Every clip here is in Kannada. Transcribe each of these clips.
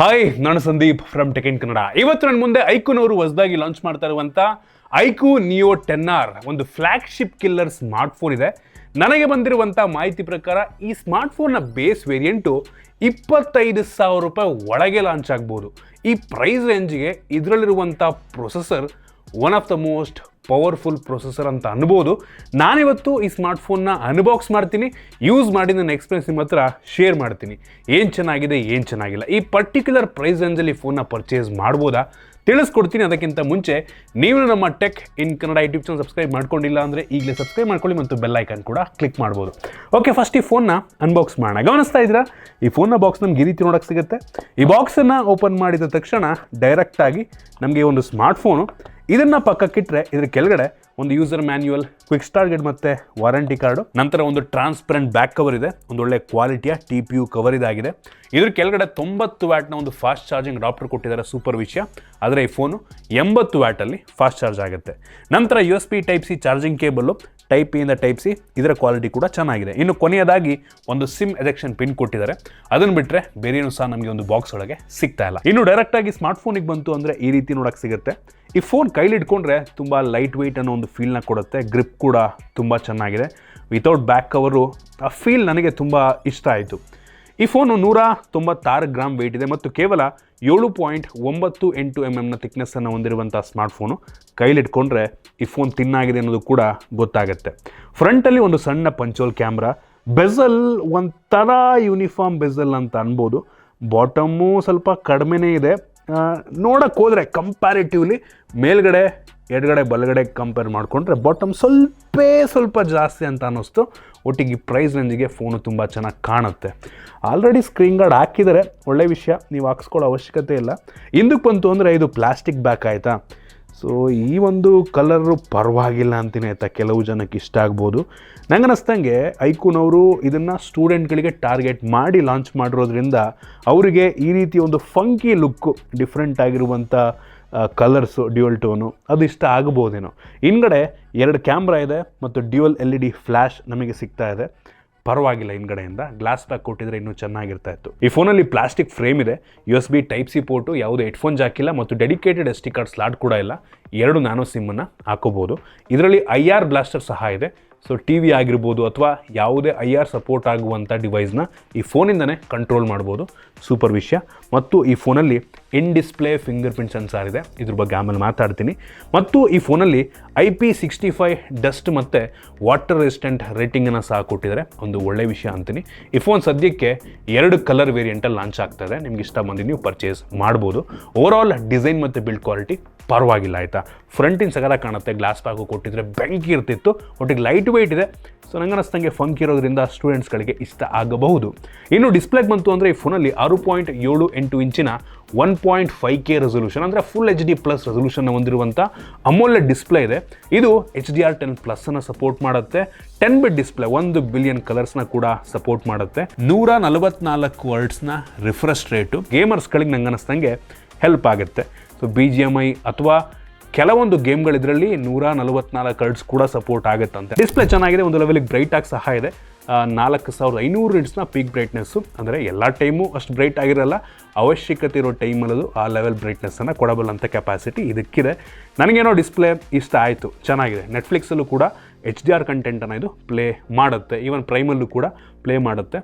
ಹಾಯ್, ನಾನು Sandeep from tech in Kannada. ಇವತ್ತು ನನ್ನ ಮುಂದೆ ಐಕೂನವರು ಹೊಸದಾಗಿ ಲಾಂಚ್ ಮಾಡ್ತಾ ಇರುವಂಥ iQOO Neo 10R ಒಂದು ಫ್ಲ್ಯಾಗ್ಶಿಪ್ ಕಿಲ್ಲರ್ ಸ್ಮಾರ್ಟ್ಫೋನ್ ಇದೆ. ನನಗೆ ಬಂದಿರುವಂಥ ಮಾಹಿತಿ ಪ್ರಕಾರ ಈ ಸ್ಮಾರ್ಟ್ಫೋನ್ನ ಬೇಸ್ ವೇರಿಯಂಟು 25,000 ರೂಪಾಯಿ ಒಳಗೆ ಲಾಂಚ್ ಆಗ್ಬೋದು. ಈ ಪ್ರೈಸ್ ರೇಂಜ್ಗೆ ಇದರಲ್ಲಿರುವಂಥ processor one of the most powerful processor ಅಂತ ಅನ್ಬೋದು. ನಾನಿವತ್ತು ಈ ಸ್ಮಾರ್ಟ್ಫೋನ್ನ ಅನ್ಬಾಕ್ಸ್ ಮಾಡ್ತೀನಿ, ಯೂಸ್ ಮಾಡಿ ನನ್ನ ಎಕ್ಸ್ಪೀರಿಯನ್ಸ್ ನಿಮ್ಮ ಹತ್ರ ಶೇರ್ ಮಾಡ್ತೀನಿ. ಏನು ಚೆನ್ನಾಗಿದೆ, ಏನು ಚೆನ್ನಾಗಿಲ್ಲ, ಈ ಪರ್ಟಿಕ್ಯುಲರ್ ಪ್ರೈಸ್ ರೇಂಜಲ್ಲಿ ಫೋನ್ನ ಪರ್ಚೇಸ್ ಮಾಡ್ಬೋದಾ ತಿಳಿಸ್ಕೊಡ್ತೀನಿ. ಅದಕ್ಕಿಂತ ಮುಂಚೆ ನೀವು ನಮ್ಮ tech in Kannada YouTube channel subscribe ಮಾಡ್ಕೊಂಡಿಲ್ಲ ಅಂದರೆ ಈಗಲೇ ಸಬ್ಸ್ಕ್ರೈಬ್ ಮಾಡ್ಕೊಳ್ಳಿ ಮತ್ತು ಬೆಲ್ ಐಕಾನ್ ಕೂಡ ಕ್ಲಿಕ್ ಮಾಡ್ಬೋದು. ಓಕೆ, ಫಸ್ಟ್ ಈ ಫೋನ್ನ ಅನ್ಬಾಕ್ಸ್ ಮಾಡೋಣ. ಗಮನಿಸ್ತಾ ಇದ್ದೀರಾ, ಈ ಫೋನ್ನ ಬಾಕ್ಸ್ ನಮ್ಗೆ ಈ ರೀತಿ ನೋಡೋಕ್ಕೆ ಸಿಗುತ್ತೆ. ಈ ಬಾಕ್ಸನ್ನು ಓಪನ್ ಮಾಡಿದ ತಕ್ಷಣ ಡೈರೆಕ್ಟಾಗಿ ನಮಗೆ ಒಂದು ಸ್ಮಾರ್ಟ್ಫೋನು, ಇದನ್ನು ಪಕ್ಕಕ್ಕಿಟ್ಟರೆ ಇದ್ರ ಕೆಳಗಡೆ ಒಂದು user manual, quick start guide ಮತ್ತು ವಾರಂಟಿ ಕಾರ್ಡು, ನಂತರ ಒಂದು ಟ್ರಾನ್ಸ್ಪರೆಂಟ್ ಬ್ಯಾಕ್ ಕವರ್ ಇದೆ, ಒಂದು ಒಳ್ಳೆ ಕ್ವಾಲಿಟಿಯ TPU ಕವರ್ ಇದಾಗಿದೆ. ಇದ್ರ ಕೆಳಗಡೆ 90 ವ್ಯಾಟ್ನ ಒಂದು ಫಾಸ್ಟ್ ಚಾರ್ಜಿಂಗ್ ಅಡಾಪ್ಟರ್ ಕೊಟ್ಟಿದ್ದಾರೆ, ಸೂಪರ್ ವಿಷಯ. ಆದರೆ ಈ ಫೋನು 80 ವ್ಯಾಟಲ್ಲಿ ಫಾಸ್ಟ್ ಚಾರ್ಜ್ ಆಗುತ್ತೆ. ನಂತರ USB Type C charging cable, Type A ಇಂದ Type C, ಇದರ ಕ್ವಾಲಿಟಿ ಕೂಡ ಚೆನ್ನಾಗಿದೆ. ಇನ್ನು ಕೊನೆಯದಾಗಿ ಒಂದು ಸಿಮ್ ಎಜೆಕ್ಷನ್ ಪಿನ್ ಕೊಟ್ಟಿದ್ದಾರೆ. ಅದನ್ನು ಬಿಟ್ಟರೆ ಬೇರೇನು ಸಹ ನಮಗೆ ಒಂದು ಬಾಕ್ಸ್ ಒಳಗೆ ಸಿಗ್ತಾ ಇಲ್ಲ. ಇನ್ನು ಡೈರೆಕ್ಟಾಗಿ ಸ್ಮಾರ್ಟ್ಫೋನಿಗೆ ಬಂತು ಅಂದರೆ ಈ ರೀತಿ ನೋಡೋಕ್ಕೆ ಸಿಗುತ್ತೆ. ಈ ಫೋನ್ ಕೈಲಿ ಇಟ್ಕೊಂಡ್ರೆ ತುಂಬ ಲೈಟ್ ವೆಯ್ಟ್ ಅನ್ನೋ ಒಂದು ಫೀಲ್ನ ಕೊಡುತ್ತೆ. ಗ್ರಿಪ್ ಕೂಡ ತುಂಬ ಚೆನ್ನಾಗಿದೆ. ವಿತೌಟ್ ಬ್ಯಾಕ್ ಕವರು ಆ ಫೀಲ್ ನನಗೆ ತುಂಬ ಇಷ್ಟ ಆಯಿತು. ಈ ಫೋನು 196 ಗ್ರಾಮ್ ವೆಯ್ಟ್ ಇದೆ ಮತ್ತು ಕೇವಲ 7.98 mm ಥಿಕ್ನೆಸ್ಸನ್ನು ಹೊಂದಿರುವಂಥ ಸ್ಮಾರ್ಟ್ಫೋನು. ಕೈಲಿಟ್ಕೊಂಡ್ರೆ ಈ ಫೋನ್ ತಿನ್ನಾಗಿದೆ ಅನ್ನೋದು ಕೂಡ ಗೊತ್ತಾಗುತ್ತೆ. ಫ್ರಂಟಲ್ಲಿ ಒಂದು ಸಣ್ಣ ಪಂಚೋಲ್ ಕ್ಯಾಮ್ರಾ, ಬೆಝಲ್ ಒಂಥರ ಯೂನಿಫಾರ್ಮ್ ಬೆಝಲ್ ಅಂತ ಅನ್ಬೋದು. ಬಾಟಮ್ಮು ಸ್ವಲ್ಪ ಕಡಿಮೆನೇ ಇದೆ. ನೋಡೋಕ್ಕೆ ಹೋದರೆ ಕಂಪ್ಯಾರಿಟಿವ್ಲಿ ಮೇಲ್ಗಡೆ ಎಡಗಡೆ ಬಲಗಡೆ ಕಂಪೇರ್ ಮಾಡಿಕೊಂಡ್ರೆ ಬಾಟಮ್ ಸ್ವಲ್ಪ ಜಾಸ್ತಿ ಅಂತ ಅನ್ನಿಸ್ತು. ಒಟ್ಟಿಗೆ ಪ್ರೈಸ್ ರೇಂಜಿಗೆ ಫೋನು ತುಂಬ ಚೆನ್ನಾಗಿ ಕಾಣುತ್ತೆ. ಆಲ್ರೆಡಿ ಸ್ಕ್ರೀನ್ ಗಾರ್ಡ್ ಹಾಕಿದ್ದಾರೆ, ಒಳ್ಳೆ ವಿಷಯ, ನೀವು ಹಾಕ್ಸ್ಕೊಳ್ಳೋ ಅವಶ್ಯಕತೆ ಇಲ್ಲ. ಹಿಂದಕ್ಕೆ ಬಂತು ಅಂದರೆ ಇದು ಪ್ಲಾಸ್ಟಿಕ್ ಬ್ಯಾಕ್ ಆಯಿತಾ. ಸೊ ಈ ಒಂದು ಕಲರು ಪರವಾಗಿಲ್ಲ ಅಂತೀನಿ ಆಯಿತಾ, ಕೆಲವು ಜನಕ್ಕೆ ಇಷ್ಟ ಆಗ್ಬೋದು. ನಂಗೆ ಅನ್ನಿಸ್ದಂಗೆ ಐಕೂನವರು ಇದನ್ನು ಸ್ಟೂಡೆಂಟ್ಗಳಿಗೆ ಟಾರ್ಗೆಟ್ ಮಾಡಿ ಲಾಂಚ್ ಮಾಡಿರೋದ್ರಿಂದ ಅವರಿಗೆ ಈ ರೀತಿ ಒಂದು ಫಂಕಿ ಲುಕ್ಕು, ಡಿಫ್ರೆಂಟ್ ಆಗಿರುವಂಥ ಕಲರ್ಸು, ಡ್ಯುಯಲ್ ಟೋನು ಅದು ಇಷ್ಟ ಆಗ್ಬೋದೇನೋ. ಹಿಂದ್ಗಡೆ 2 ಕ್ಯಾಮ್ರಾ ಇದೆ ಮತ್ತು ಡ್ಯುಯಲ್ LED ಫ್ಲ್ಯಾಶ್ ನಮಗೆ ಸಿಗ್ತಾ ಇದೆ. ಪರವಾಗಿಲ್ಲ, ಹಿಂದ್ಗಡೆಯಿಂದ ಗ್ಲಾಸ್ ಬ್ಯಾಕ್ ಕೊಟ್ಟಿದ್ರೆ ಇನ್ನೂ ಚೆನ್ನಾಗಿರ್ತಾ ಇತ್ತು. ಈ ಫೋನಲ್ಲಿ ಪ್ಲಾಸ್ಟಿಕ್ ಫ್ರೇಮ್ ಇದೆ, USB Type C ಪೋರ್ಟು, ಯಾವುದೇ ಹೆಡ್ಫೋನ್ ಜಾಕ್ ಇಲ್ಲ ಮತ್ತು ಡೆಡಿಕೇಟೆಡ್ SD ಕಾರ್ಡ್ ಸ್ಲಾಟ್ ಕೂಡ ಇಲ್ಲ. 2 ನ್ಯಾನೋ ಸಿಮ್ಮನ್ನು ಹಾಕೋಬೋದು. ಇದರಲ್ಲಿ IR ಬ್ಲಾಸ್ಟರ್ ಸಹ ಇದೆ. ಸೊ TV ಆಗಿರ್ಬೋದು ಅಥವಾ ಯಾವುದೇ IR ಸಪೋರ್ಟ್ ಆಗುವಂಥ ಡಿವೈಸ್ನ ಈ ಫೋನಿಂದನೇ ಕಂಟ್ರೋಲ್ ಮಾಡ್ಬೋದು, ಸೂಪರ್ ವಿಷಯ. ಮತ್ತು ಈ ಫೋನಲ್ಲಿ in display fingerprint sensor ಇದೆ, ಇದ್ರ ಬಗ್ಗೆ ಆಮೇಲೆ ಮಾತಾಡ್ತೀನಿ. ಮತ್ತು ಈ ಫೋನಲ್ಲಿ IP65 ಡಸ್ಟ್ ಮತ್ತು ವಾಟರ್ ರೆಸಿಸ್ಟೆಂಟ್ ರೇಟಿಂಗನ್ನು ಸಹ ಕೊಟ್ಟಿದ್ದಾರೆ, ಒಂದು ಒಳ್ಳೆ ವಿಷಯ ಅಂತೀನಿ. ಈ ಫೋನ್ ಸದ್ಯಕ್ಕೆ 2 ಕಲರ್ ವೇರಿಯಂಟಲ್ಲಿ ಲಾಂಚ್ ಆಗ್ತಾಯಿದೆ. ನಿಮ್ಗೆ ಇಷ್ಟ ಬಂದು ನೀವು ಪರ್ಚೇಸ್ ಮಾಡ್ಬೋದು. ಓವರಾಲ್ ಡಿಸೈನ್ ಮತ್ತು ಬಿಲ್ಡ್ ಕ್ವಾಲಿಟಿ ಪರವಾಗಿಲ್ಲ ಆಯಿತಾ. ಫ್ರಂಟಿನ ಸಗದ ಕಾಣುತ್ತೆ, ಗ್ಲಾಸ್ ಬ್ಯಾಕು ಕೊಟ್ಟಿದ್ರೆ ಬೆಂಕಿ ಇರ್ತಿತ್ತು. ಒಟ್ಟಿಗೆ ಲೈಟ್ ವೆಯ್ಟ್ ಇದೆ. ಸೊ ನಂಗೆ ಅನ್ನಿಸ್ದಂಗೆ ಫಂಕ್ ಇರೋದ್ರಿಂದ ಸ್ಟೂಡೆಂಟ್ಸ್ಗಳಿಗೆ ಇಷ್ಟ ಆಗಬಹುದು. ಇನ್ನು ಡಿಸ್ಪ್ಲೇಗೆ ಬಂತು ಅಂದರೆ ಈ ಫೋನಲ್ಲಿ 6.78 ಇಂಚಿನ 1.5K ರೆಸೊಲ್ಯೂಷನ್ ಅಂದರೆ ಫುಲ್ HD+ ರೆಸೊಲ್ಯೂಷನ್ನ ಹೊಂದಿರುವಂಥ ಅಮೋಲೆಡ್ ಡಿಸ್ಪ್ಲೇ ಇದೆ. ಇದು HDR10+ ಸಪೋರ್ಟ್ ಮಾಡುತ್ತೆ. 10 ಬಿಟ್ ಡಿಸ್ಪ್ಲೇ, 1 ಬಿಲಿಯನ್ ಕಲರ್ಸ್ನ ಕೂಡ ಸಪೋರ್ಟ್ ಮಾಡುತ್ತೆ. 144 ಹರ್ಟ್ಸ್ನ ರಿಫ್ರೆಶ್ ರೇಟು ಗೇಮರ್ಸ್ಗಳಿಗೆ ನಂಗೆ ಅನ್ನಿಸ್ದಂಗೆ ಹೆಲ್ಪ್ ಆಗುತ್ತೆ. ಸೊ BGMI ಅಥವಾ ಕೆಲವೊಂದು ಗೇಮ್ಗಳಿದ್ರಲ್ಲಿ 144 ಹರ್ಟ್ಸ್ ಕೂಡ ಸಪೋರ್ಟ್ ಆಗುತ್ತಂತೆ. ಡಿಸ್ಪ್ಲೇ ಚೆನ್ನಾಗಿದೆ, ಒಂದು ಲೆವೆಲಿಗೆ ಬ್ರೈಟ್ ಆಗಿ ಸಹ ಇದೆ. 4500 ನಿಟ್ಸ್ನ ಪೀಕ್ ಬ್ರೈಟ್ನೆಸ್ಸು, ಅಂದರೆ ಎಲ್ಲ ಟೈಮು ಅಷ್ಟು ಬ್ರೈಟ್ ಆಗಿರಲ್ಲ, ಅವಶ್ಯಕತೆ ಇರೋ ಟೈಮಲ್ಲದು ಆ ಲೆವೆಲ್ ಬ್ರೈಟ್ನೆಸ್ಸನ್ನು ಕೊಡಬಲ್ಲಂಥ ಕೆಪಾಸಿಟಿ ಇದಕ್ಕಿದೆ. ನನಗೇನೋ ಡಿಸ್ಪ್ಲೇ ಇಷ್ಟ ಆಯಿತು, ಚೆನ್ನಾಗಿದೆ. ನೆಟ್ಫ್ಲಿಕ್ಸಲ್ಲೂ ಕೂಡ HDR ಕಂಟೆಂಟನ್ನು ಇದು ಪ್ಲೇ ಮಾಡುತ್ತೆ, ಈವನ್ ಪ್ರೈಮಲ್ಲೂ ಕೂಡ ಪ್ಲೇ ಮಾಡುತ್ತೆ.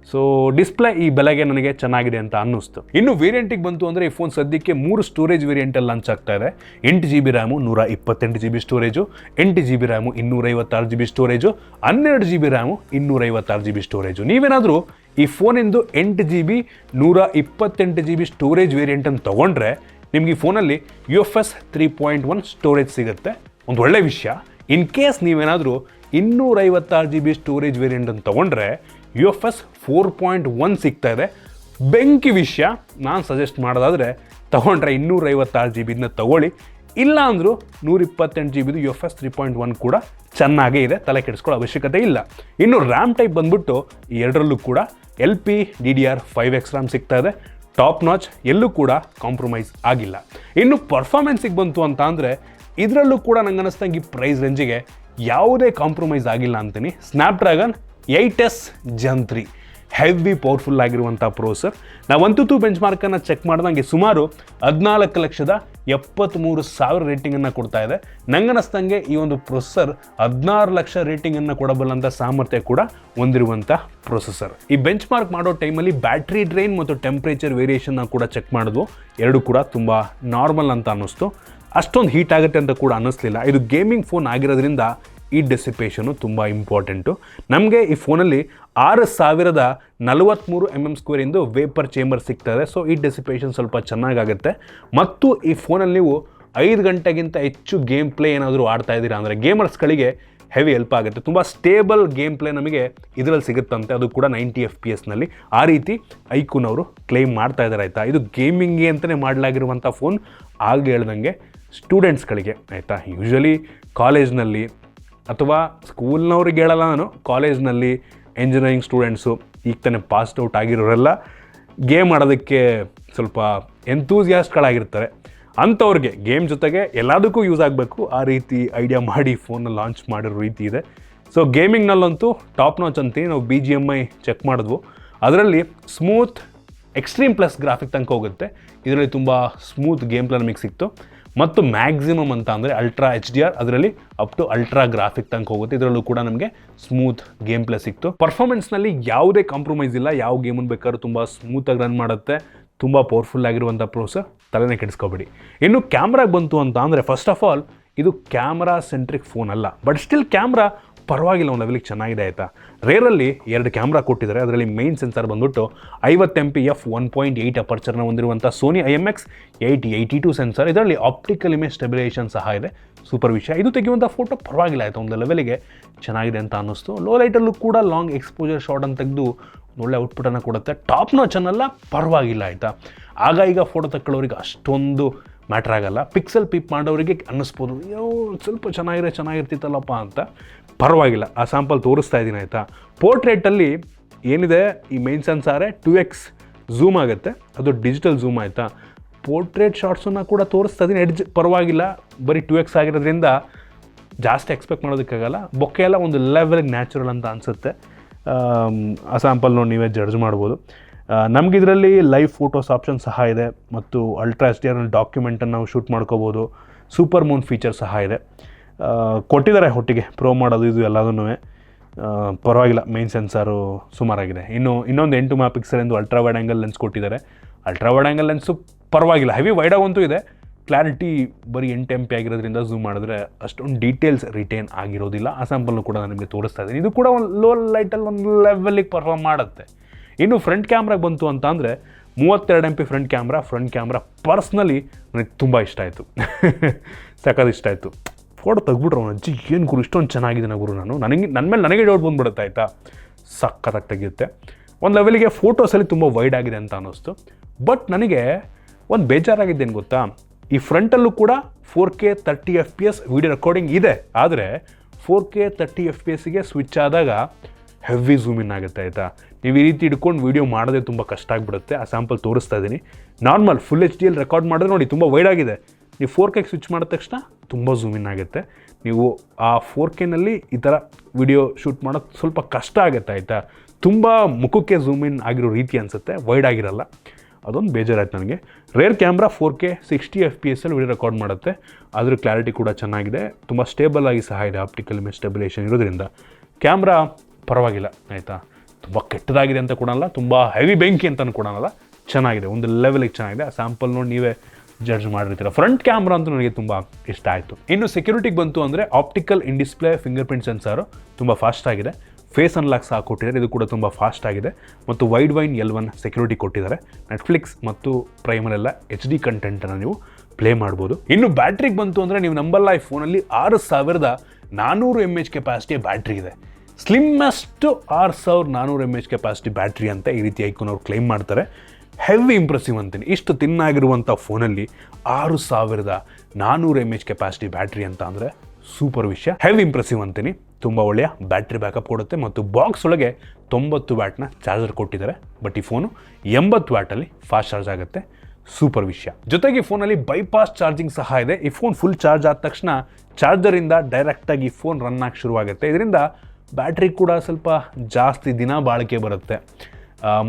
ಸೊ ಡಿಸ್ಪ್ಲೇ ಈ ಬೆಲೆಗೆ ನನಗೆ ಚೆನ್ನಾಗಿದೆ ಅಂತ ಅನ್ನಿಸ್ತು. ಇನ್ನು ವೇರಿಯಂಟಿಗೆ ಬಂತು ಅಂದರೆ ಈ ಫೋನ್ ಸದ್ಯಕ್ಕೆ 3 ಸ್ಟೋರೇಜ್ ವೇರಿಯಂಟಲ್ಲಿ ಲಾಂಚ್ ಆಗ್ತಾ ಇದೆ. 8GB RAM, 128GB storage, 8GB RAM, 256GB storage, 12GB RAM, 256GB storage. ನೀವೇನಾದರೂ ಈ ಫೋನಿಂದು 8GB 128GB ಸ್ಟೋರೇಜ್ ವೇರಿಯಂಟನ್ನು ತೊಗೊಂಡ್ರೆ ನಿಮಗೆ ಈ ಫೋನಲ್ಲಿ UFS 3.1 ಸ್ಟೋರೇಜ್ ಸಿಗುತ್ತೆ, ಒಂದು ಒಳ್ಳೆ ವಿಷಯ. ಇನ್ ಕೇಸ್ ನೀವೇನಾದರೂ 256GB ಸ್ಟೋರೇಜ್ ವೇರಿಯಂಟನ್ನು ತೊಗೊಂಡ್ರೆ UFS 4.1 ಸಿಗ್ತಾ ಇದೆ, ಬೆಂಕಿ ವಿಷಯ. ನಾನು ಸಜೆಸ್ಟ್ ಮಾಡೋದಾದರೆ ತೊಗೊಂಡ್ರೆ 256GBನ ತೊಗೊಳ್ಳಿ, ಇಲ್ಲ ಅಂದರೂ 128GB UFS 3.1 ಕೂಡ ಚೆನ್ನಾಗೇ ಇದೆ, ತಲೆ ಕೆಡಿಸ್ಕೊಳ್ಳೋ ಅವಶ್ಯಕತೆ ಇಲ್ಲ. ಇನ್ನು ರ್ಯಾಮ್ ಟೈಪ್ ಬಂದ್ಬಿಟ್ಟು ಈ ಎರಡರಲ್ಲೂ ಕೂಡ LPDDR5X ರ್ಯಾಮ್ ಸಿಗ್ತಾ ಇದೆ, ಟಾಪ್ ನಾಚ್, ಎಲ್ಲೂ ಕೂಡ ಕಾಂಪ್ರಮೈಸ್ ಆಗಿಲ್ಲ. ಇನ್ನು ಪರ್ಫಾರ್ಮೆನ್ಸಿಗೆ ಬಂತು ಅಂತ ಅಂದರೆ ಇದರಲ್ಲೂ ಕೂಡ ನಂಗೆ ಅನ್ನಿಸ್ದಂಗೆ ಈ ಪ್ರೈಸ್ ರೇಂಜಿಗೆ ಯಾವುದೇ ಕಾಂಪ್ರಮೈಸ್ ಆಗಿಲ್ಲ ಅಂತೀನಿ. Snapdragon 8S Gen 3 heavy powerful ಆಗಿರುವಂಥ ಪ್ರೊಸೆಸರ್. ನಾವು AnTuTu ಬೆಂಚ್ ಮಾರ್ಕನ್ನು ಚೆಕ್ ಮಾಡಿದಂಗೆ ಸುಮಾರು 14,73,000 ರೇಟಿಂಗನ್ನು ಕೊಡ್ತಾ ಇದೆ. ನಂಗನಿಸ್ದಂಗೆ ಈ ಒಂದು ಪ್ರೊಸೆಸರ್ 16 ಲಕ್ಷ ರೇಟಿಂಗನ್ನು ಕೊಡಬಲ್ಲಂಥ ಸಾಮರ್ಥ್ಯ ಕೂಡ ಹೊಂದಿರುವಂಥ ಪ್ರೊಸೆಸರ್. ಈ ಬೆಂಚ್ ಮಾರ್ಕ್ ಮಾಡೋ ಟೈಮಲ್ಲಿ ಬ್ಯಾಟ್ರಿ ಡ್ರೈನ್ ಮತ್ತು ಟೆಂಪ್ರೇಚರ್ ವೇರಿಯೇಷನ್ನ ಕೂಡ ಚೆಕ್ ಮಾಡಿದ್ವು. ಎರಡು ಕೂಡ ತುಂಬ ನಾರ್ಮಲ್ ಅಂತ ಅನ್ನಿಸ್ತು. ಅಷ್ಟೊಂದು ಹೀಟ್ ಆಗುತ್ತೆ ಅಂತ ಕೂಡ ಅನ್ನಿಸ್ಲಿಲ್ಲ. ಇದು ಗೇಮಿಂಗ್ ಫೋನ್ ಆಗಿರೋದ್ರಿಂದ ಈ ಡೆಸಿಪೇಷನು ತುಂಬ ಇಂಪಾರ್ಟೆಂಟು. ನಮಗೆ ಈ ಫೋನಲ್ಲಿ 6043 mm² ಇಂದು ವೇಪರ್ ಚೇಂಬರ್ ಸಿಗ್ತದೆ. ಸೊ ಈ ಡೆಸಿಪೇಷನ್ ಸ್ವಲ್ಪ ಚೆನ್ನಾಗಾಗುತ್ತೆ. ಮತ್ತು ಈ ಫೋನಲ್ಲಿ ನೀವು 5 ಗಂಟೆಗಿಂತ ಹೆಚ್ಚು ಗೇಮ್ ಪ್ಲೇ ಏನಾದರೂ ಆಡ್ತಾ ಇದ್ದೀರಾ ಅಂದರೆ ಗೇಮರ್ಸ್ಗಳಿಗೆ ಹೆವಿ ಹೆಲ್ಪ್ ಆಗುತ್ತೆ. ತುಂಬ ಸ್ಟೇಬಲ್ ಗೇಮ್ ಪ್ಲೇ ನಮಗೆ ಇದರಲ್ಲಿ ಸಿಗುತ್ತಂತೆ, ಅದು ಕೂಡ 90 FPS ಆ ರೀತಿ iQOOನವರು ಕ್ಲೈಮ್ ಮಾಡ್ತಾ ಇದ್ದಾರೆ ಆಯಿತಾ. ಇದು ಗೇಮಿಂಗ್ಗೆ ಅಂತಲೇ ಮಾಡಲಾಗಿರುವಂಥ ಫೋನ್. ಆಗ ಹೇಳ್ದಂಗೆ ಸ್ಟೂಡೆಂಟ್ಸ್ಗಳಿಗೆ ಆಯಿತಾ, ಯೂಶ್ವಲಿ ಕಾಲೇಜ್ನಲ್ಲಿ ಅಥವಾ ಸ್ಕೂಲ್ನವ್ರಿಗೆ ಹೇಳಲ್ಲ ನಾನು, ಕಾಲೇಜ್ನಲ್ಲಿ ಎಂಜಿನಿಯರಿಂಗ್ ಸ್ಟೂಡೆಂಟ್ಸು ಈಗ ತಾನೇ ಪಾಸ್ಡ್ ಔಟ್ ಆಗಿರೋರೆಲ್ಲ ಗೇಮ್ ಆಡೋದಕ್ಕೆ ಸ್ವಲ್ಪ ಎಂತೂಸಿಯಾಸ್ಟ್ಗಳಾಗಿರ್ತಾರೆ. ಅಂಥವ್ರಿಗೆ ಗೇಮ್ ಜೊತೆಗೆ ಎಲ್ಲದಕ್ಕೂ ಯೂಸ್ ಆಗಬೇಕು, ಆ ರೀತಿ ಐಡಿಯಾ ಮಾಡಿ ಫೋನ್ನ ಲಾಂಚ್ ಮಾಡಿರೋ ರೀತಿ ಇದೆ. ಸೊ ಗೇಮಿಂಗ್ನಲ್ಲಂತೂ ಟಾಪ್ ನಾಚ್ ಅಂತೀನಿ. ನಾವು BGMI ಚೆಕ್ ಮಾಡಿದ್ವು, ಅದರಲ್ಲಿ ಸ್ಮೂತ್ ಎಕ್ಸ್ಟ್ರೀಮ್ ಪ್ಲಸ್ ಗ್ರಾಫಿಕ್ ತನಕ ಹೋಗುತ್ತೆ. ಇದರಲ್ಲಿ ತುಂಬ ಸ್ಮೂತ್ ಗೇಮ್ ಪ್ಲೇ ನಮಗೆ ಸಿಕ್ತು. ಮತ್ತು ಮ್ಯಾಕ್ಸಿಮಮ್ ಅಂತ ಅಂದರೆ ಅಲ್ಟ್ರಾ HDR, ಅದರಲ್ಲಿ ಅಪ್ ಟು ಅಲ್ಟ್ರಾ ಗ್ರಾಫಿಕ್ ತನಕ ಹೋಗುತ್ತೆ. ಇದರಲ್ಲೂ ಕೂಡ ನಮಗೆ ಸ್ಮೂತ್ ಗೇಮ್ ಪ್ಲೇ ಸಿಕ್ತು. ಪರ್ಫಾರ್ಮೆನ್ಸ್ನಲ್ಲಿ ಯಾವುದೇ ಕಾಂಪ್ರಮೈಸ್ ಇಲ್ಲ. ಯಾವ ಗೇಮನ್ನು ಬೇಕಾದ್ರೂ ತುಂಬ ಸ್ಮೂತಾಗಿ ರನ್ ಮಾಡುತ್ತೆ. ತುಂಬ ಪವರ್ಫುಲ್ ಆಗಿರುವಂಥ ಪ್ರೊಸೆಸರ್, ತಲೆನೇ ಕೆಡಿಸ್ಕೋಬೇಡಿ. ಇನ್ನು ಕ್ಯಾಮ್ರಾಗೆ ಬಂತು ಅಂತ ಅಂದರೆ ಫಸ್ಟ್ ಆಫ್ ಆಲ್ ಇದು ಕ್ಯಾಮ್ರಾ ಸೆಂಟ್ರಿಕ್ ಫೋನ್ ಅಲ್ಲ, ಬಟ್ ಸ್ಟಿಲ್ ಕ್ಯಾಮ್ರಾ ಪರವಾಗಿಲ್ಲ, ಒಂದು ಲೆವೆಲಿಗೆ ಚೆನ್ನಾಗಿದೆ ಆಯಿತಾ. ರೇರಲ್ಲಿ 2 ಕ್ಯಾಮ್ರಾ ಕೊಟ್ಟಿದ್ದಾರೆ. ಅದರಲ್ಲಿ ಮೈನ್ ಸೆನ್ಸರ್ ಬಂದ್ಬಿಟ್ಟು 50 MP f1.8 ಅಪರ್ಚರ್ನ ಹೊಂದಿರುವಂಥ ಸೋನಿ IMX8082 ಸೆನ್ಸರ್. ಇದರಲ್ಲಿ ಆಪ್ಟಿಕಲ್ ಇಮೇಜ್ ಸ್ಟೆಬಿಲೈಸೇಷನ್ ಸಹ ಇದೆ. ಸೂಪರ್ ವಿಷಯ. ಇದು ತೆಗೆಯುವಂಥ ಫೋಟೋ ಪರವಾಗಿಲ್ಲ ಆಯಿತಾ, ಒಂದು ಲೆವೆಲಿಗೆ ಚೆನ್ನಾಗಿದೆ ಅಂತ ಅನ್ನಿಸ್ತು. ಲೋ ಲೈಟಲ್ಲೂ ಕೂಡ ಲಾಂಗ್ ಎಕ್ಸ್ಪೋಜರ್ ಶಾರ್ಟನ್ನು ತೆಗೆದು ಒಳ್ಳೆ ಔಟ್ಪುಟನ್ನು ಕೊಡುತ್ತೆ. ಟಾಪ್ ನಾಚ್ ಅನ್ನಲ್ಲ, ಪರವಾಗಿಲ್ಲ ಆಯಿತಾ. ಆಗ ಈಗ ಫೋಟೋ ತಗೊಳ್ಳೋರಿಗೆ ಅಷ್ಟೊಂದು ಮ್ಯಾಟ್ರ್ ಆಗಲ್ಲ. ಪಿಕ್ಸೆಲ್ ಪೀಪ್ ಮಾಡೋರಿಗೆ ಅನ್ನಿಸ್ಬೋದು, ಸ್ವಲ್ಪ ಚೆನ್ನಾಗಿರ್ತಿತ್ತಲ್ಲಪ್ಪ ಅಂತ. ಪರವಾಗಿಲ್ಲ, ಆ ಸ್ಯಾಂಪಲ್ ತೋರಿಸ್ತಾ ಇದ್ದೀನಿ ಆಯಿತಾ. ಪೋರ್ಟ್ರೇಟಲ್ಲಿ ಏನಿದೆ, ಈ ಮೈನ್ ಸೆನ್ಸಾರೇ 2x ಝೂಮ್ ಆಗುತ್ತೆ, ಅದು ಡಿಜಿಟಲ್ ಝೂಮ್ ಆಯಿತಾ. ಪೋರ್ಟ್ರೇಟ್ ಶಾರ್ಟ್ಸನ್ನು ಕೂಡ ತೋರಿಸ್ತಾ ಇದ್ದೀನಿ. ಎಡ್ಜ್ ಪರವಾಗಿಲ್ಲ, ಬರೀ 2x ಆಗಿರೋದ್ರಿಂದ ಜಾಸ್ತಿ ಎಕ್ಸ್ಪೆಕ್ಟ್ ಮಾಡೋದಕ್ಕಾಗಲ್ಲ. ಬೊಕ್ಕೆ ಎಲ್ಲ ಒಂದು ಲೆವೆಲ್ಗೆ ನ್ಯಾಚುರಲ್ ಅಂತ ಅನಿಸುತ್ತೆ. ಆ ಸ್ಯಾಂಪಲ್ ನೋಡಿ ನೀವೇ ಜಡ್ಜ್ ಮಾಡ್ಬೋದು. ನಮಗಿದರಲ್ಲಿ ಲೈವ್ ಫೋಟೋಸ್ ಆಪ್ಷನ್ ಸಹ ಇದೆ ಮತ್ತು ಅಲ್ಟ್ರಾ HDR ಡಾಕ್ಯುಮೆಂಟನ್ನು ನಾವು ಶೂಟ್ ಮಾಡ್ಕೋಬೋದು. ಸೂಪರ್ ಮೂನ್ ಫೀಚರ್ ಸಹ ಇದೆ. ಕೊಟ್ಟಿದ್ದಾರೆ ಒಟ್ಟಿಗೆ ಪ್ರೋ ಮಾಡೋದು ಇದು ಎಲ್ಲದೂ. ಪರವಾಗಿಲ್ಲ, ಮೈನ್ ಸೆನ್ಸಾರು ಸುಮಾರಾಗಿದೆ. ಇನ್ನೊಂದು 8 MP ಎಂದು ಅಲ್ಟ್ರಾ ವೈಡ್ ಆ್ಯಂಗಲ್ ಲೆನ್ಸ್ ಕೊಟ್ಟಿದ್ದಾರೆ. ಅಲ್ಟ್ರಾ ವೈಡ್ ಆ್ಯಂಗಲ್ ಲೆನ್ಸು ಪರವಾಗಿಲ್ಲ, ಹೆವಿ ವೈಡಾಗಂತೂ ಇದೆ. ಕ್ಲಾರಿಟಿ ಬರೀ 8 MP ಆಗಿರೋದ್ರಿಂದ ಝೂಮ್ ಮಾಡಿದ್ರೆ ಅಷ್ಟೊಂದು ಡೀಟೇಲ್ಸ್ ರಿಟೇನ್ ಆಗಿರೋದಿಲ್ಲ. ಆ ಸ್ಯಾಂಪಲ್ನು ಕೂಡ ನಾನು ನಿಮಗೆ ತೋರಿಸ್ತಾ ಇದ್ದೀನಿ. ಇದು ಕೂಡ ಒಂದು ಲೋ ಲೈಟಲ್ಲಿ ಒಂದು ಲೆವೆಲಿಗೆ ಪರ್ಫಾರ್ಮ್ ಮಾಡುತ್ತೆ. ಇನ್ನು ಫ್ರಂಟ್ ಕ್ಯಾಮ್ರಾಗೆ ಬಂತು ಅಂತ ಅಂದರೆ 32 MP ಫ್ರಂಟ್ ಕ್ಯಾಮ್ರಾ ಪರ್ಸ್ನಲಿ ನನಗೆ ತುಂಬ ಇಷ್ಟ ಆಯಿತು. ಸಖತ್ ಇಷ್ಟ ಆಯಿತು. ಫೋಟೋ ತೆಗ್ಬಿಟ್ರು ಅವನು, ಅಜ್ಜಿ ಏನು ಗುರು ಇಷ್ಟೊಂದು ಚೆನ್ನಾಗಿದೆ ಗುರು. ನನ್ನ ಮೇಲೆ ನನಗೆ ಡೌಟ್ ಬಂದುಬಿಡುತ್ತೆ ಆಯಿತಾ. ಸಖತ್ತಾಗಿ ತೆಗೆಯುತ್ತೆ. ಒಂದು ಲೆವೆಲಿಗೆ ಫೋಟೋಸಲ್ಲಿ ತುಂಬ ವೈಡ್ ಆಗಿದೆ ಅಂತ ಅನ್ನಿಸ್ತು. ಬಟ್ ನನಗೆ ಒಂದು ಬೇಜಾರಾಗಿದ್ದೇನು ಗೊತ್ತಾ, ಈ ಫ್ರಂಟಲ್ಲೂ ಕೂಡ 4K 30 FPS ವಿಡಿಯೋ ರೆಕಾರ್ಡಿಂಗ್ ಇದೆ. ಆದರೆ 4K 30 FPSಗೆ ಸ್ವಿಚ್ ಆದಾಗ ಹೆವಿ ಝೂಮ್ ಇನ್ ಆಗುತ್ತೆ ಆಯಿತಾ. ನೀವು ಈ ರೀತಿ ಹಿಡ್ಕೊಂಡು ವೀಡಿಯೋ ಮಾಡೋದೇ ತುಂಬ ಕಷ್ಟ ಆಗಿಬಿಡುತ್ತೆ. ಆ ಸ್ಯಾಂಪಲ್ ತೋರಿಸ್ತಾ ಇದ್ದೀನಿ. ನಾರ್ಮಲ್ ಫುಲ್ HDಯಲ್ಲಿ ರೆಕಾರ್ಡ್ ಮಾಡಿದ್ರೆ ನೋಡಿ ತುಂಬ ವೈಡ್ ಆಗಿದೆ. ನೀವು 4K ಸ್ವಿಚ್ ಮಾಡಿದ ತಕ್ಷಣ ತುಂಬ ಝೂಮ್ ಇನ್ ಆಗುತ್ತೆ. ನೀವು ಆ 4Kನಲ್ಲಿ ಈ ಥರ ವಿಡಿಯೋ ಶೂಟ್ ಮಾಡೋದು ಸ್ವಲ್ಪ ಕಷ್ಟ ಆಗುತ್ತೆ ಆಯಿತಾ. ತುಂಬ ಮುಖಕ್ಕೆ ಝೂಮ್ ಇನ್ ಆಗಿರೋ ರೀತಿ ಅನಿಸುತ್ತೆ, ವೈಡ್ ಆಗಿರಲ್ಲ. ಅದೊಂದು ಬೇಜಾರಾಯ್ತು ನನಗೆ. Rare camera 4K 60 FPS video record ಮಾಡುತ್ತೆ. ಅದ್ರ ಕ್ಲಾರಿಟಿ ಕೂಡ ಚೆನ್ನಾಗಿದೆ. ತುಂಬ ಸ್ಟೇಬಲ್ ಆಗಿ ಸಹ ಇದೆ, ಆಪ್ಟಿಕಲ್ ಇಮೇಜ್ ಸ್ಟೆಬಿಲೈಸೇಷನ್ ಇರೋದ್ರಿಂದ. ಕ್ಯಾಮ್ರಾ ಪರವಾಗಿಲ್ಲ ಆಯಿತಾ. ತುಂಬ ಕೆಟ್ಟದಾಗಿದೆ ಅಂತ ಕೂಡ ಅಲ್ಲ, ತುಂಬ ಹೆವಿ ಬೆಂಕಿ ಅಂತಲೂ ಕೂಡ ಅಲ್ಲ, ಚೆನ್ನಾಗಿದೆ, ಒಂದು ಲೆವೆಲಿಗೆ ಚೆನ್ನಾಗಿದೆ. ಆ ಸ್ಯಾಂಪಲ್ ನೋಡಿ ನೀವೇ ಜಡ್ಜ್ ಮಾಡಿರ್ತೀರ. ಫ್ರಂಟ್ ಕ್ಯಾಮ್ರಾ ಅಂತೂ ನನಗೆ ತುಂಬ ಇಷ್ಟ ಆಯಿತು. ಇನ್ನು ಸೆಕ್ಯೂರಿಟಿಗೆ ಬಂತು ಅಂದರೆ ಆಪ್ಟಿಕಲ್ ಇನ್ ಡಿಸ್ಪ್ಲೇ ಫಿಂಗರ್ ಪ್ರಿಂಟ್ ಸೆನ್ಸಾರು ತುಂಬ ಫಾಸ್ಟ್ ಆಗಿದೆ. ಫೇಸ್ ಅನ್ಲಾಕ್ ಸಹ ಕೊಟ್ಟಿದ್ದಾರೆ, ಇದು ಕೂಡ ತುಂಬ ಫಾಸ್ಟ್ ಆಗಿದೆ. ಮತ್ತು ವೈಡ್ ವೈನ್ L1 ಸೆಕ್ಯೂರಿಟಿ ಕೊಟ್ಟಿದ್ದಾರೆ. ನೆಟ್ಫ್ಲಿಕ್ಸ್ ಮತ್ತು ಪ್ರೈಮಲ್ಲೆಲ್ಲ HD ಕಂಟೆಂಟನ್ನು ನೀವು ಪ್ಲೇ ಮಾಡ್ಬೋದು. ಇನ್ನು ಬ್ಯಾಟ್ರಿಗೆ ಬಂತು ಅಂದರೆ ನೀವು ನಂಬಲ್ಲ, ಈ ಫೋನಲ್ಲಿ 6400 mAh ಕೆಪಾಸಿಟಿಯ ಬ್ಯಾಟ್ರಿ ಇದೆ. ಸ್ಲಿಮ್ಮೆಸ್ಟ್ 6400 mAh ಕೆಪಾಸಿಟಿ ಬ್ಯಾಟ್ರಿ ಅಂತ ಈ ರೀತಿ iQOOನವ್ರು ಕ್ಲೈಮ್ ಮಾಡ್ತಾರೆ. ಹೆವಿ ಇಂಪ್ರೆಸಿವ್ ಅಂತೀನಿ. ಇಷ್ಟು ತಿನ್ನಾಗಿರುವಂಥ ಫೋನಲ್ಲಿ 6400 mAh ಕೆಪಾಸಿಟಿ ಬ್ಯಾಟ್ರಿ ಅಂತ ಅಂದರೆ ಸೂಪರ್ ವಿಷಯ. ಹೆವಿ ಇಂಪ್ರೆಸಿವ್ ಅಂತೀನಿ. ತುಂಬ ಒಳ್ಳೆಯ ಬ್ಯಾಟ್ರಿ ಬ್ಯಾಕಪ್ ಕೊಡುತ್ತೆ ಮತ್ತು ಬಾಕ್ಸ್ ಒಳಗೆ 90 ವ್ಯಾಟ್ನ ಚಾರ್ಜರ್ ಕೊಟ್ಟಿದ್ದಾರೆ. ಬಟ್ ಈ ಫೋನು 80 ವ್ಯಾಟಲ್ಲಿ ಫಾಸ್ಟ್ ಚಾರ್ಜ್ ಆಗುತ್ತೆ. ಸೂಪರ್ ವಿಷಯ. ಜೊತೆಗೆ ಈ ಫೋನಲ್ಲಿ ಬೈಪಾಸ್ ಚಾರ್ಜಿಂಗ್ ಸಹ ಇದೆ. ಈ ಫೋನ್ ಫುಲ್ ಚಾರ್ಜ್ ಆದ ತಕ್ಷಣ ಚಾರ್ಜರಿಂದ ಡೈರೆಕ್ಟಾಗಿ ಫೋನ್ ರನ್ ಆಗಿ ಶುರುವಾಗುತ್ತೆ. ಇದರಿಂದ ಬ್ಯಾಟ್ರಿ ಕೂಡ ಸ್ವಲ್ಪ ಜಾಸ್ತಿ ದಿನ ಬಾಳಿಕೆ ಬರುತ್ತೆ.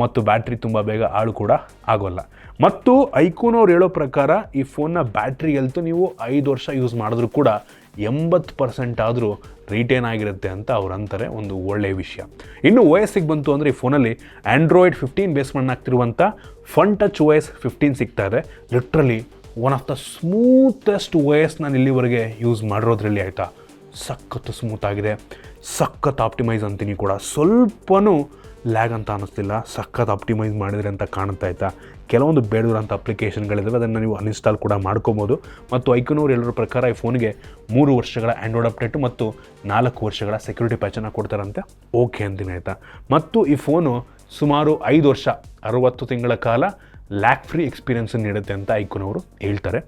ಮತ್ತು ಬ್ಯಾಟ್ರಿ ತುಂಬ ಬೇಗ ಹಾಳು ಕೂಡ ಆಗೋಲ್ಲ. ಮತ್ತು iQOO ಹೇಳೋ ಪ್ರಕಾರ ಈ ಫೋನ್ನ ಬ್ಯಾಟ್ರಿ ಹೆಲ್ತು ನೀವು 5 ವರ್ಷ ಯೂಸ್ ಮಾಡಿದ್ರೂ ಕೂಡ 80% ಆದರೂ ರಿಟೇನ್ ಆಗಿರುತ್ತೆ ಅಂತ ಅವ್ರು ಅಂತಾರೆ. ಒಂದು ಒಳ್ಳೆಯ ವಿಷಯ. ಇನ್ನು OS ಬಂತು ಅಂದರೆ ಈ ಫೋನಲ್ಲಿ ಆ್ಯಂಡ್ರಾಯ್ಡ್ 15 ಬೇಸ್ ಮಾಡಾಗ್ತಿರುವಂಥ ಫನ್ ಟಚ್ OS 15 ಸಿಗ್ತಾ ಇದೆ. Literally one of the smoothest OS ನಾನು ಇಲ್ಲಿವರೆಗೆ ಯೂಸ್ ಮಾಡಿರೋದ್ರಲ್ಲಿ ಆಯಿತಾ. ಸಖತ್ತು ಸ್ಮೂತ್ ಆಗಿದೆ, ಸಖತ್ ಆಪ್ಟಿಮೈಸ್ ಅಂತೀನಿ ಕೂಡ, ಸ್ವಲ್ಪನೂ ಲ್ಯಾಗ್ ಅಂತ ಅನ್ನಿಸ್ತಿಲ್ಲ. ಸಖತ್ ಆಪ್ಟಿಮೈಸ್ ಮಾಡಿದ್ರೆ ಅಂತ ಕಾಣುತ್ತಾ ಆಯಿತಾ. ಕೆಲವೊಂದು ಬೇಡದಿರೋಂಥ ಅಪ್ಲಿಕೇಶನ್ಗಳಿದ್ದಾವೆ, ಅದನ್ನು ನೀವು ಅನ್ಇನ್ಸ್ಟಾಲ್ ಕೂಡ ಮಾಡ್ಕೋಬೋದು. ಮತ್ತು iQOO ಹೇಳೋ ಪ್ರಕಾರ ಈ ಫೋನಿಗೆ 3 ವರ್ಷಗಳ ಆ್ಯಂಡ್ರಾಯ್ಡ್ ಅಪ್ಡೇಟು ಮತ್ತು 4 ವರ್ಷಗಳ ಸೆಕ್ಯೂರಿಟಿ ಪ್ಯಾಚನ್ನು ಕೊಡ್ತಾರಂತೆ. ಓಕೆ ಅಂತೀನಿ ಆಯಿತಾ. ಮತ್ತು ಈ ಫೋನು ಸುಮಾರು 5 ವರ್ಷ 60 ತಿಂಗಳ ಕಾಲ ಲ್ಯಾಕ್ ಫ್ರೀ ಎಕ್ಸ್ಪೀರಿಯೆನ್ಸನ್ನು ನೀಡುತ್ತೆ ಅಂತ iQOO ಹೇಳ್ತಾರೆ.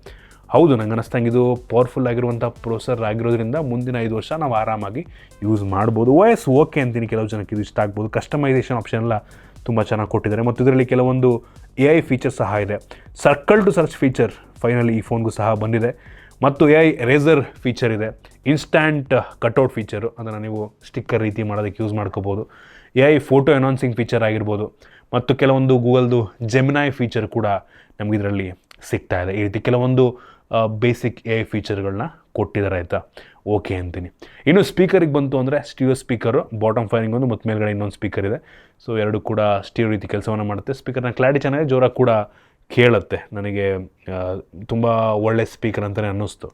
ಹೌದು, ನಂಗೆ ಅನ್ನಿಸ್ತಂಗೆ ಇದು ಪವರ್ಫುಲ್ ಆಗಿರುವಂಥ ಪ್ರೊಸೆಸರ್ ಆಗಿರೋದ್ರಿಂದ ಮುಂದಿನ 5 ವರ್ಷ ನಾವು ಆರಾಮಾಗಿ ಯೂಸ್ ಮಾಡ್ಬೋದು. OS ಓಕೆ ಅಂತೀನಿ, ಕೆಲವು ಜನಕ್ಕೆ ಇದು ಇಷ್ಟ ಆಗ್ಬೋದು. ಕಸ್ಟಮೈಸೇಷನ್ ಆಪ್ಷನ್ ಎಲ್ಲ ತುಂಬ ಚೆನ್ನಾಗಿ ಕೊಟ್ಟಿದ್ದಾರೆ. ಮತ್ತು ಇದರಲ್ಲಿ ಕೆಲವೊಂದು AI ಫೀಚರ್ ಸಹ ಇದೆ. Circle to search feature finally ಈ ಫೋನ್ಗೂ ಸಹ ಬಂದಿದೆ. ಮತ್ತು AI ರೇಸರ್ ಫೀಚರ್ ಇದೆ. ಇನ್ಸ್ಟ್ಯಾಂಟ್ ಕಟ್ಔಟ್ ಫೀಚರು, ಅದನ್ನು ನೀವು ಸ್ಟಿಕ್ಕರ್ ರೀತಿ ಮಾಡೋದಕ್ಕೆ ಯೂಸ್ ಮಾಡ್ಕೋಬೋದು. AI ಫೋಟೋ ಅನೌನ್ಸಿಂಗ್ ಫೀಚರ್ ಆಗಿರ್ಬೋದು. ಮತ್ತು ಕೆಲವೊಂದು ಗೂಗಲ್ದು ಜೆಮಿನಾಯ್ ಫೀಚರ್ ಕೂಡ ನಮಗಿದರಲ್ಲಿ ಸಿಗ್ತಾ ಇದೆ. ಈ ರೀತಿ ಕೆಲವೊಂದು ಬೇಸಿಕ್ AI ಫೀಚರ್ಗಳನ್ನ ಕೊಟ್ಟಿದ್ದಾರೆ ಆಯಿತಾ. ಓಕೆ ಅಂತೀನಿ. ಇನ್ನು ಸ್ಪೀಕರಿಗೆ ಬಂತು ಅಂದರೆ ಸ್ಟೀರಿಯೋ ಸ್ಪೀಕರು, ಬಾಟಮ್ ಫೈರಿಂಗ್ ಒಂದು ಮತ್ತು ಮೇಲ್ಗಡೆ ಇನ್ನೊಂದು ಸ್ಪೀಕರ್ ಇದೆ. ಸೊ ಎರಡು ಕೂಡ ಸ್ಟೀರಿಯೋ ರೀತಿ ಕೆಲಸವನ್ನು ಮಾಡುತ್ತೆ. ಸ್ಪೀಕರ್ನ ಕ್ಲಾರಿಟಿ ಚೆನ್ನಾಗಿ ಜೋರಾಗಿ ಕೂಡ ಕೇಳುತ್ತೆ. ನನಗೆ ತುಂಬ ಒಳ್ಳೆ ಸ್ಪೀಕರ್ ಅಂತಲೇ ಅನ್ನಿಸ್ತು.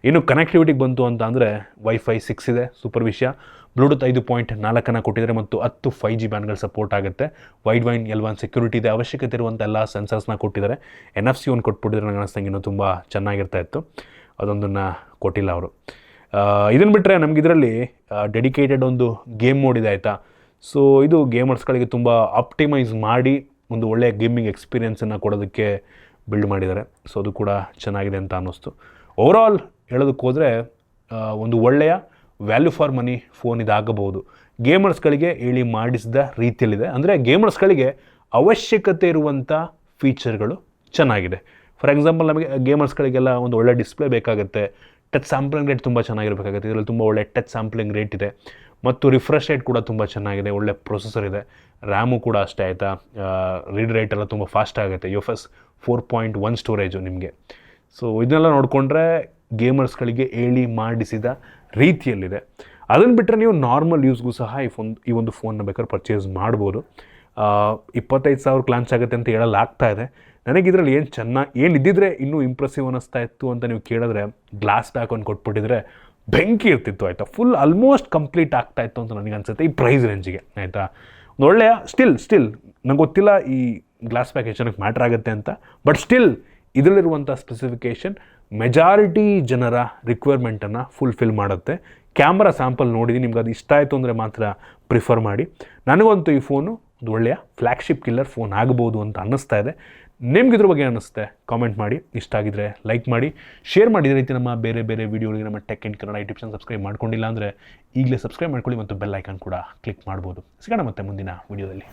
ಇನ್ನು ಕನೆಕ್ಟಿವಿಟಿಗೆ ಬಂತು ಅಂತ ಅಂದರೆ Wi-Fi 6 ಇದೆ, ಸೂಪರ್ ವಿಷಯ. ಬ್ಲೂಟೂತ್ 5.4 ಕೊಟ್ಟಿದ್ದಾರೆ ಮತ್ತು 10 5G ಬ್ಯಾಂಡ್ಗಳು ಸಪೋರ್ಟ್ ಆಗುತ್ತೆ. ವೈಡ್ ವೈನ್ L1 ಸೆಕ್ಯೂರಿಟಿ ಇದೆ. ಅವಶ್ಯಕತೆ ಇರುವಂಥ ಎಲ್ಲ ಸೆನ್ಸರ್ಸ್ನ ಕೊಟ್ಟಿದ್ದಾರೆ. NFC ಒಂದು ಕೊಟ್ಬಿಟ್ಟಿದ್ರೆ ನನಗೆ ಅನ್ನಿಸ್ತಂಗೆ ಇನ್ನೂ ತುಂಬ ಚೆನ್ನಾಗಿರ್ತಾ ಇತ್ತು. ಅದೊಂದನ್ನು ಕೊಟ್ಟಿಲ್ಲ ಅವರು. ಇದನ್ನು ಬಿಟ್ಟರೆ ನಮಗಿದರಲ್ಲಿ ಡೆಡಿಕೇಟೆಡ್ ಒಂದು ಗೇಮ್ ಮೋಡ್ ಇದೆ ಆಯಿತಾ. ಸೊ ಇದು ಗೇಮರ್ಸ್ಗಳಿಗೆ ತುಂಬ ಆಪ್ಟಿಮೈಸ್ ಮಾಡಿ ಒಂದು ಒಳ್ಳೆಯ ಗೇಮಿಂಗ್ ಎಕ್ಸ್ಪೀರಿಯೆನ್ಸನ್ನು ಕೊಡೋದಕ್ಕೆ ಬಿಲ್ಡ್ ಮಾಡಿದ್ದಾರೆ. ಸೊ ಅದು ಕೂಡ ಚೆನ್ನಾಗಿದೆ ಅಂತ ಅನ್ನಿಸ್ತು. ಓವರಾಲ್ ಹೇಳೋದಕ್ಕೆ ಹೋದರೆ ಒಂದು ಒಳ್ಳೆಯ ವ್ಯಾಲ್ಯೂ ಫಾರ್ ಮನಿ ಫೋನ್ ಇದಾಗಬಹುದು. ಗೇಮರ್ಸ್ಗಳಿಗೆ ಹೇಳಿ ಮಾಡಿಸಿದ ರೀತಿಯಲ್ಲಿದೆ. ಅಂದರೆ ಗೇಮರ್ಸ್ಗಳಿಗೆ ಅವಶ್ಯಕತೆ ಇರುವಂಥ ಫೀಚರ್ಗಳು ಚೆನ್ನಾಗಿದೆ. ಫಾರ್ ಎಕ್ಸಾಂಪಲ್ ನಮಗೆ ಗೇಮರ್ಸ್ಗಳಿಗೆಲ್ಲ ಒಂದು ಒಳ್ಳೆ ಡಿಸ್ಪ್ಲೇ ಬೇಕಾಗುತ್ತೆ. ಟಚ್ ಸ್ಯಾಂಪ್ಲಿಂಗ್ ರೇಟ್ ತುಂಬ ಚೆನ್ನಾಗಿರಬೇಕಾಗುತ್ತೆ. ಇದರಲ್ಲಿ ತುಂಬ ಒಳ್ಳೆ ಟಚ್ ಸ್ಯಾಂಪ್ಲಿಂಗ್ ರೇಟ್ ಇದೆ. ಮತ್ತು ರಿಫ್ರೆಶ್ ರೇಟ್ ಕೂಡ ತುಂಬ ಚೆನ್ನಾಗಿದೆ. ಒಳ್ಳೆ ಪ್ರೊಸೆಸರ್ ಇದೆ. ರ್ಯಾಮು ಕೂಡ ಅಷ್ಟೇ ಆಯಿತಾ. ರೀಡ್ ರೇಟ್ ಎಲ್ಲ ತುಂಬ ಫಾಸ್ಟ್ ಆಗುತ್ತೆ. UFS 4.1 ಸ್ಟೋರೇಜು ನಿಮಗೆ. ಸೊ ಇದನ್ನೆಲ್ಲ ನೋಡಿಕೊಂಡ್ರೆ ಗೇಮರ್ಸ್ಗಳಿಗೆ ಹೇಳಿ ಮಾಡಿಸಿದ ರೀತಿಯಲ್ಲಿದೆ. ಅದನ್ನು ಬಿಟ್ಟರೆ ನೀವು ನಾರ್ಮಲ್ ಯೂಸ್ಗೂ ಸಹ ಈ ಒಂದು ಫೋನ್ನ ಬೇಕಾದ್ರೆ ಪರ್ಚೇಸ್ ಮಾಡ್ಬೋದು. 25,000 ಲಾಂಚ್ ಆಗುತ್ತೆ ಅಂತ ಹೇಳಲಾಗ್ತಾ ಇದೆ. ನನಗಿದ್ರಲ್ಲಿ ಏನಿದ್ದಿದ್ರೆ ಇನ್ನೂ ಇಂಪ್ರೆಸಿವ್ ಅನ್ನಿಸ್ತಾ ಇತ್ತು ಅಂತ ನೀವು ಕೇಳಿದ್ರೆ, ಗ್ಲಾಸ್ ಬ್ಯಾಕ್ ಒಂದು ಕೊಟ್ಬಿಟ್ಟಿದ್ರೆ ಬೆಂಕಿ ಇರ್ತಿತ್ತು ಆಯಿತಾ. ಫುಲ್ ಆಲ್ಮೋಸ್ಟ್ ಕಂಪ್ಲೀಟ್ ಆಗ್ತಾ ಇತ್ತು ಅಂತ ನನಗೆ ಅನಿಸುತ್ತೆ ಈ ಪ್ರೈಸ್ ರೇಂಜಿಗೆ ಆಯಿತಾ. ಒಂದು ಒಳ್ಳೆಯ ಸ್ಟಿಲ್ ನಂಗೆ ಗೊತ್ತಿಲ್ಲ ಈ ಗ್ಲಾಸ್ ಬ್ಯಾಕ್ ಎಷ್ಟು ಜನಕ್ಕೆ ಮ್ಯಾಟ್ರ್ ಆಗುತ್ತೆ ಅಂತ. ಬಟ್ ಸ್ಟಿಲ್ ಇದರಲ್ಲಿರುವಂಥ ಸ್ಪೆಸಿಫಿಕೇಷನ್ ಮೆಜಾರಿಟಿ ಜನರ ರಿಕ್ವೈರ್ಮೆಂಟನ್ನು ಫುಲ್ಫಿಲ್ ಮಾಡುತ್ತೆ. ಕ್ಯಾಮ್ರಾ ಸ್ಯಾಂಪಲ್ ನೋಡಿದ್ದೀನಿ, ನಿಮ್ಗೆ ಅದು ಇಷ್ಟ ಆಯಿತು ಅಂದರೆ ಮಾತ್ರ ಪ್ರಿಫರ್ ಮಾಡಿ. ನನಗಂತೂ ಈ ಫೋನು ಒಂದು ಒಳ್ಳೆಯ ಫ್ಲ್ಯಾಗ್ಶಿಪ್ ಕಿಲ್ಲರ್ ಫೋನ್ ಆಗ್ಬೋದು ಅಂತ ಅನ್ನಿಸ್ತಾ ಇದೆ. ನಿಮ್ಗೆ ಇದ್ರ ಬಗ್ಗೆ ಅನ್ನಿಸುತ್ತೆ ಕಾಮೆಂಟ್ ಮಾಡಿ. ಇಷ್ಟ ಆಗಿದ್ರೆ ಲೈಕ್ ಮಾಡಿ, ಶೇರ್ ಮಾಡಿ. ಇದೇ ರೀತಿ ನಮ್ಮ ಬೇರೆ ವಿಡಿಯೋಗಳಿಗೆ ನಮ್ಮ tech in Kannada YouTube channel subscribe ಮಾಡ್ಕೊಂಡಿಲ್ಲ ಅಂದರೆ ಈಗಲೇ ಸಬ್ಸ್ಕ್ರೈಬ್ ಮಾಡ್ಕೊಳ್ಳಿ ಮತ್ತು ಬೆಲ್ ಐಕಾನ್ ಕೂಡ ಕ್ಲಿಕ್ ಮಾಡ್ಬೋದು. ಸಿಗೋಣ ಮತ್ತೆ ಮುಂದಿನ ವಿಡಿಯೋದಲ್ಲಿ.